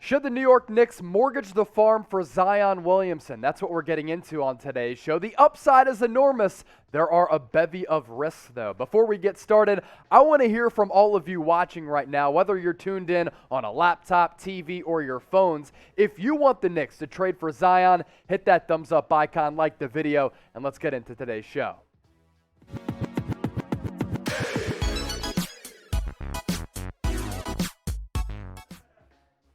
Should the New York Knicks mortgage the farm for Zion Williamson? That's what we're getting into on today's show. The upside is enormous. There are a bevy of risks, though. Before we get started, I want to hear from all of you watching right now, whether you're tuned in on a laptop, TV, or your phones. If you want the Knicks to trade for Zion, hit that thumbs up icon, like the video, and let's get into today's show.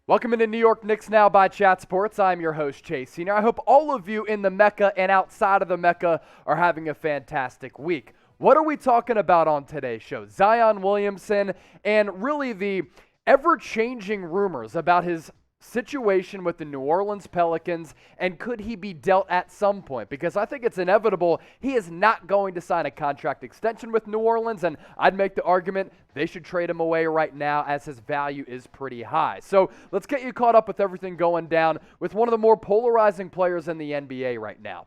Welcome into New York Knicks Now by Chat Sports. I'm your host, Chase Senior. I hope all of you in the Mecca and outside of the Mecca are having a fantastic week. What are we talking about on today's show? Zion Williamson and really the ever-changing rumors about his situation with the New Orleans Pelicans, and could he be dealt at some point? Because I think it's inevitable he is not going to sign a contract extension with New Orleans, and I'd make the argument they should trade him away right now as his value is pretty high. So let's get you caught up with everything going down with one of the more polarizing players in the NBA right now.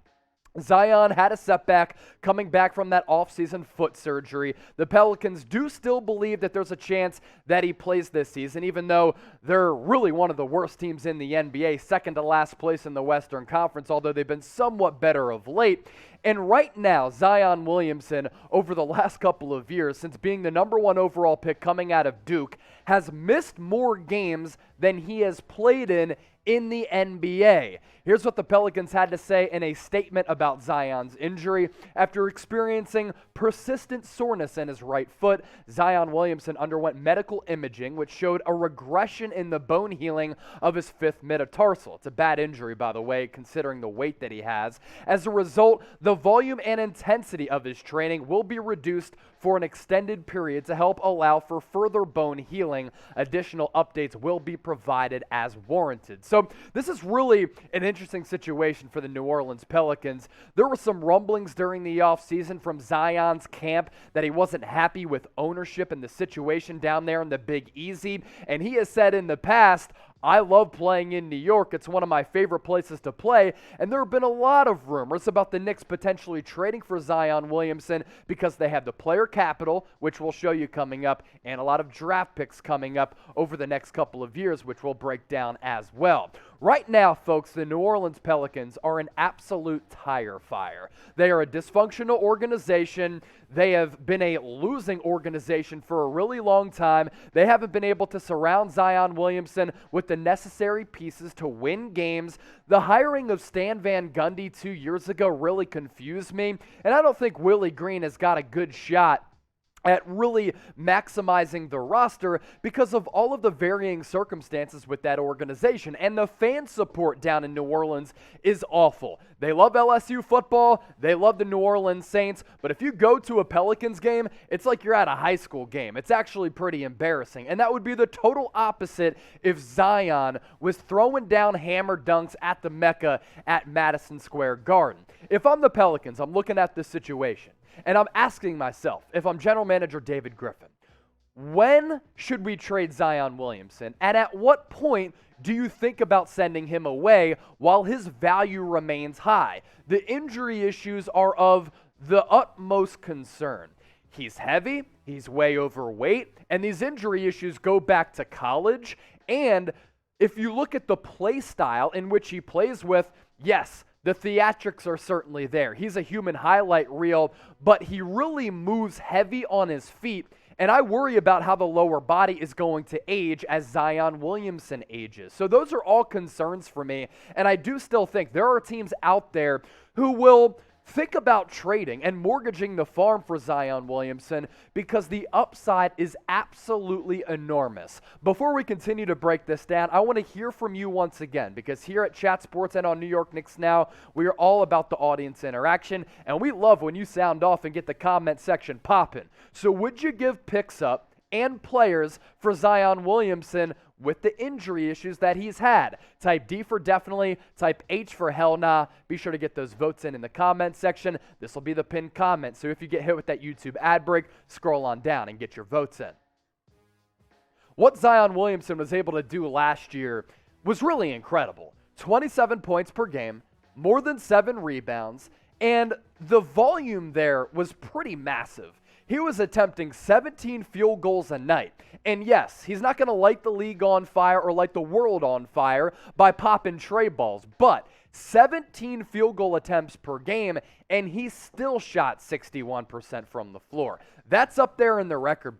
Zion had a setback coming back from that offseason foot surgery. The Pelicans do still believe that there's a chance that he plays this season, even though they're really one of the worst teams in the NBA, second to last place in the Western Conference, although they've been somewhat better of late. And right now, Zion Williamson, over the last couple of years, since being the number one overall pick coming out of Duke, has missed more games than he has played in the NBA. Here's what the Pelicans had to say in a statement about Zion's injury. After experiencing persistent soreness in his right foot, Zion Williamson underwent medical imaging, which showed a regression in the bone healing of his fifth metatarsal. It's a bad injury, by the way, considering the weight that he has. As a result, the volume and intensity of his training will be reduced for an extended period to help allow for further bone healing. Additional updates will be provided as warranted. So this is really an interesting situation for the New Orleans Pelicans. There were some rumblings during the offseason from Zion's camp that he wasn't happy with ownership and the situation down there in the Big Easy, and he has said in the past, I love playing in New York. It's one of my favorite places to play. And there have been a lot of rumors about the Knicks potentially trading for Zion Williamson because they have the player capital, which we'll show you coming up, and a lot of draft picks coming up over the next couple of years, which we'll break down as well. Right now, folks, the New Orleans Pelicans are an absolute tire fire. They are a dysfunctional organization. They have been a losing organization for a really long time. They haven't been able to surround Zion Williamson with the necessary pieces to win games. The hiring of Stan Van Gundy 2 years ago really confused me, and I don't think Willie Green has got a good shot at really maximizing the roster because of all of the varying circumstances with that organization. And the fan support down in New Orleans is awful. They love LSU football. They love the New Orleans Saints. But if you go to a Pelicans game, it's like you're at a high school game. It's actually pretty embarrassing. And that would be the total opposite if Zion was throwing down hammer dunks at the Mecca at Madison Square Garden. If I'm the Pelicans, I'm looking at this situation, and I'm asking myself, if I'm general manager David Griffin, when should we trade Zion Williamson? And at what point do you think about sending him away while his value remains high? The injury issues are of the utmost concern. He's heavy, he's way overweight, and these injury issues go back to college. And if you look at the play style in which he plays with, yes, the theatrics are certainly there. He's a human highlight reel, but he really moves heavy on his feet, and I worry about how the lower body is going to age as Zion Williamson ages. So those are all concerns for me, and I do still think there are teams out there who will think about trading and mortgaging the farm for Zion Williamson because the upside is absolutely enormous. Before we continue to break this down, I want to hear from you once again, because here at Chat Sports and on New York Knicks Now, we are all about the audience interaction, and we love when you sound off and get the comment section popping. So would you give picks up and players for Zion Williamson with the injury issues that he's had? Type D for definitely, type H for hell nah. Be sure to get those votes in the comment section. This will be the pinned comment, so if you get hit with that YouTube ad break, scroll on down and get your votes in. What Zion Williamson was able to do last year was really incredible. 27 points per game, more than 7 rebounds, and the volume there was pretty massive. he was attempting 17 field goals a night. And yes, he's not going to light the league on fire or light the world on fire by popping tray balls, but 17 field goal attempts per game, and he still shot 61% from the floor. That's up there in the record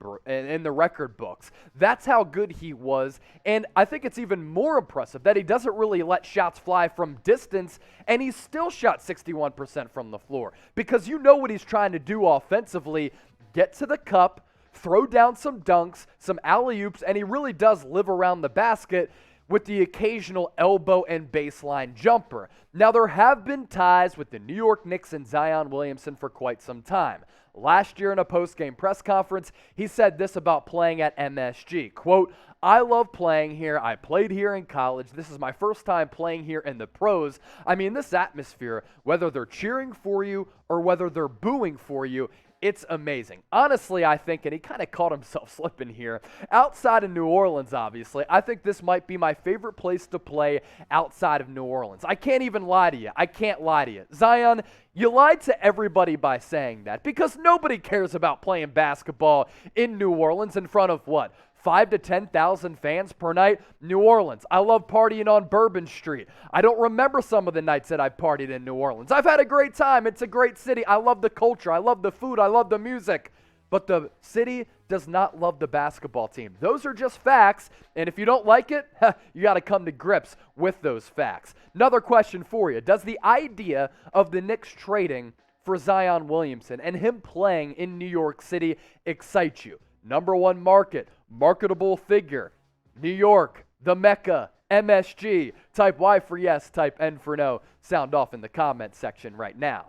books. That's how good he was, and I think it's even more impressive that he doesn't really let shots fly from distance, and he still shot 61% from the floor, because you know what he's trying to do offensively: get to the cup, throw down some dunks, some alley-oops, and he really does live around the basket with the occasional elbow and baseline jumper. Now, there have been ties with the New York Knicks and Zion Williamson for quite some time. Last year in a post-game press conference, he said this about playing at MSG, quote, "I love playing here. I played here in college. This is my first time playing here in the pros. I mean, this atmosphere, whether they're cheering for you or whether they're booing for you, it's amazing." Honestly, I think, and he kind of caught himself slipping here, outside of New Orleans, obviously, I think this might be my favorite place to play outside of New Orleans. I can't even lie to you. I can't lie to you. Zion, you lied to everybody by saying that, because nobody cares about playing basketball in New Orleans in front of what? 5,000 to 10,000 fans per night? New Orleans. I love partying on Bourbon Street. I don't remember some of the nights that I've partied in New Orleans. I've had a great time. It's a great city. I love the culture. I love the food. I love the music. But the city does not love the basketball team. Those are just facts, and if you don't like it, you got to come to grips with those facts. Another question for you. Does the idea of the Knicks trading for Zion Williamson and him playing in New York City excite you? Number one market, marketable figure, New York, the Mecca, MSG. Type Y for yes, type N for no. Sound off in the comment section right now.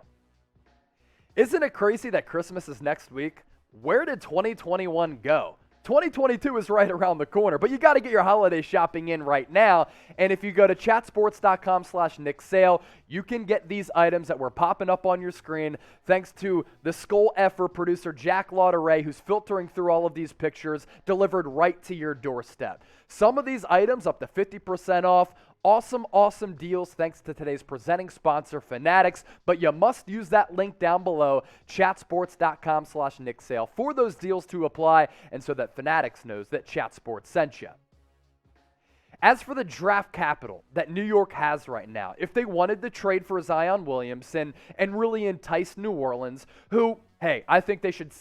Isn't it crazy that Christmas is next week? Where did 2021 go? 2022 is right around the corner, but you got to get your holiday shopping in right now. And if you go to chatsports.com/Knicks sale, you can get these items that were popping up on your screen thanks to the Skull Effer producer Jack Lauderay, who's filtering through all of these pictures delivered right to your doorstep. Some of these items up to 50% off. Awesome, awesome deals thanks to today's presenting sponsor, Fanatics. But you must use that link down below, chatsports.com/Knicks sale, for those deals to apply and so that Fanatics knows that ChatSports sent you. As for the draft capital that New York has right now, if they wanted to trade for Zion Williamson and really entice New Orleans, who, hey, I think they should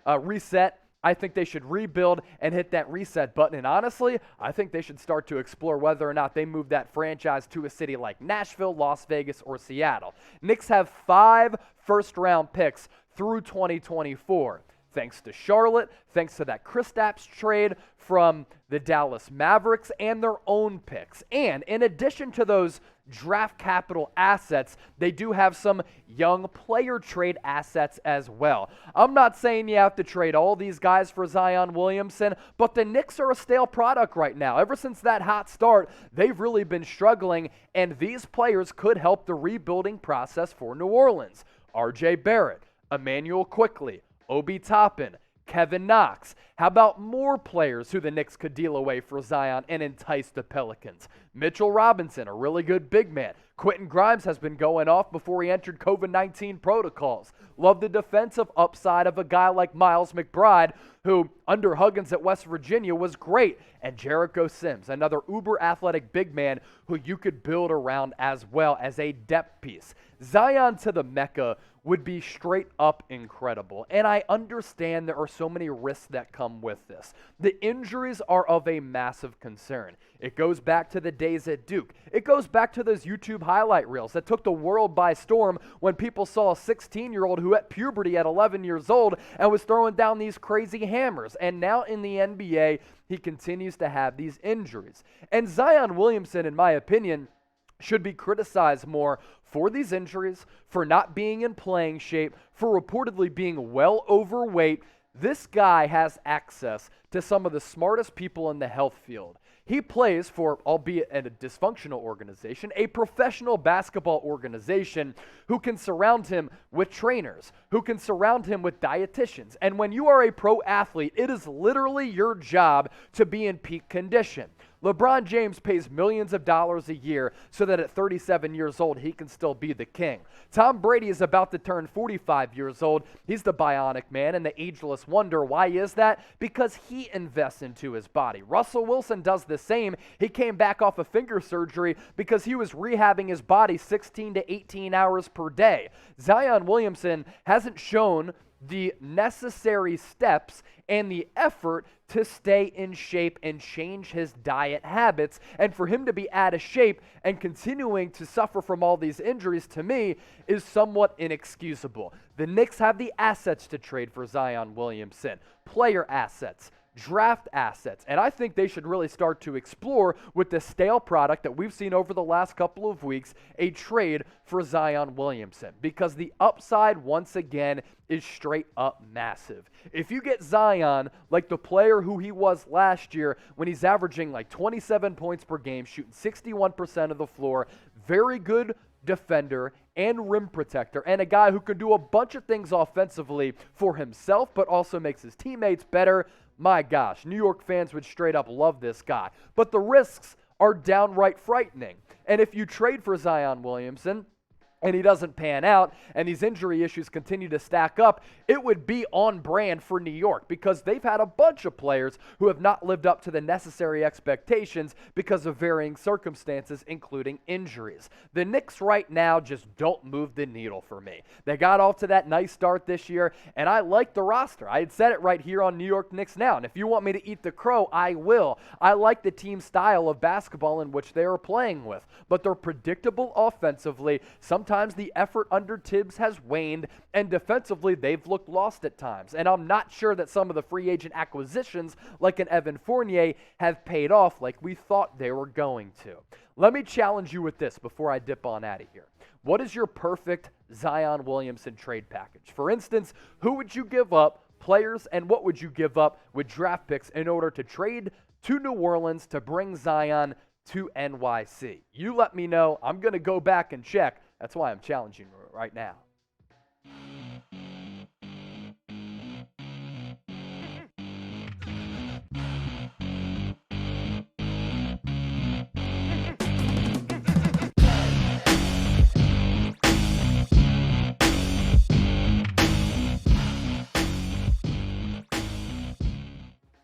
reset. I think they should rebuild and hit that reset button. And honestly, I think they should start to explore whether or not they move that franchise to a city like Nashville, Las Vegas, or Seattle. Knicks have 5 first-round picks through 2024. Thanks to Charlotte, thanks to that Kristaps trade from the Dallas Mavericks, and their own picks. And in addition to those draft capital assets, they do have some young player trade assets as well. I'm not saying you have to trade all these guys for Zion Williamson, but the Knicks are a stale product right now. Ever since that hot start, they've really been struggling, and these players could help the rebuilding process for New Orleans. R.J. Barrett, Immanuel Quickley, Obi Toppin, Kevin Knox. How about more players who the Knicks could deal away for Zion and entice the Pelicans? Mitchell Robinson, a really good big man. Quentin Grimes has been going off before he entered COVID-19 protocols. Love the defensive upside of a guy like Miles McBride, who under Huggins at West Virginia was great. And Jericho Sims, another uber athletic big man who you could build around as well as a depth piece. Zion to the Mecca would be straight up incredible. And I understand there are so many risks that come with this. The injuries are of a massive concern. It goes back to the days at Duke. It goes back to those YouTube highlight reels that took the world by storm when people saw a 16-year-old who at puberty at 11 years old and was throwing down these crazy hammers. And now in the NBA, he continues to have these injuries. And Zion Williamson, in my opinion, should be criticized more for these injuries, for not being in playing shape, for reportedly being well overweight. This guy has access to some of the smartest people in the health field. He plays for, albeit in a dysfunctional organization, a professional basketball organization who can surround him with trainers, who can surround him with dietitians. And when you are a pro athlete, it is literally your job to be in peak condition. LeBron James pays millions of dollars a year so that at 37 years old, he can still be the king. Tom Brady is about to turn 45 years old. He's the bionic man and the ageless wonder. Why is that? Because he invests into his body. Russell Wilson does the same. He came back off of finger surgery because he was rehabbing his body 16 to 18 hours per day. Zion Williamson hasn't shown the necessary steps and the effort to stay in shape and change his diet habits. And for him to be out of shape and continuing to suffer from all these injuries, to me, is somewhat inexcusable. The Knicks have the assets to trade for Zion Williamson, player assets, draft assets, and I think they should really start to explore with the stale product that we've seen over the last couple of weeks, a trade for Zion Williamson, because the upside, once again, is straight up massive. If you get Zion like the player who he was last year when he's averaging like 27 points per game, shooting 61% of the floor, very good defender and rim protector, and a guy who can do a bunch of things offensively for himself, but also makes his teammates better, my gosh, New York fans would straight up love this guy. But the risks are downright frightening. And if you trade for Zion Williamson and he doesn't pan out and these injury issues continue to stack up, it would be on brand for New York because they've had a bunch of players who have not lived up to the necessary expectations because of varying circumstances, including injuries. The Knicks right now just don't move the needle for me. They got off to that nice start this year, and I like the roster. I had said it right here on New York Knicks Now, and if you want me to eat the crow, I will. I like the team style of basketball in which they are playing with, but they're predictable offensively. Sometimes the effort under Tibbs has waned, and defensively they've looked lost at times. And I'm not sure that some of the free agent acquisitions, like an Evan Fournier, have paid off like we thought they were going to. Let me challenge you with this before I dip on out of here. What is your perfect Zion Williamson trade package? For instance, who would you give up, players, and what would you give up with draft picks in order to trade to New Orleans to bring Zion to NYC? You let me know. I'm going to go back and check. That's why I'm challenging you right now.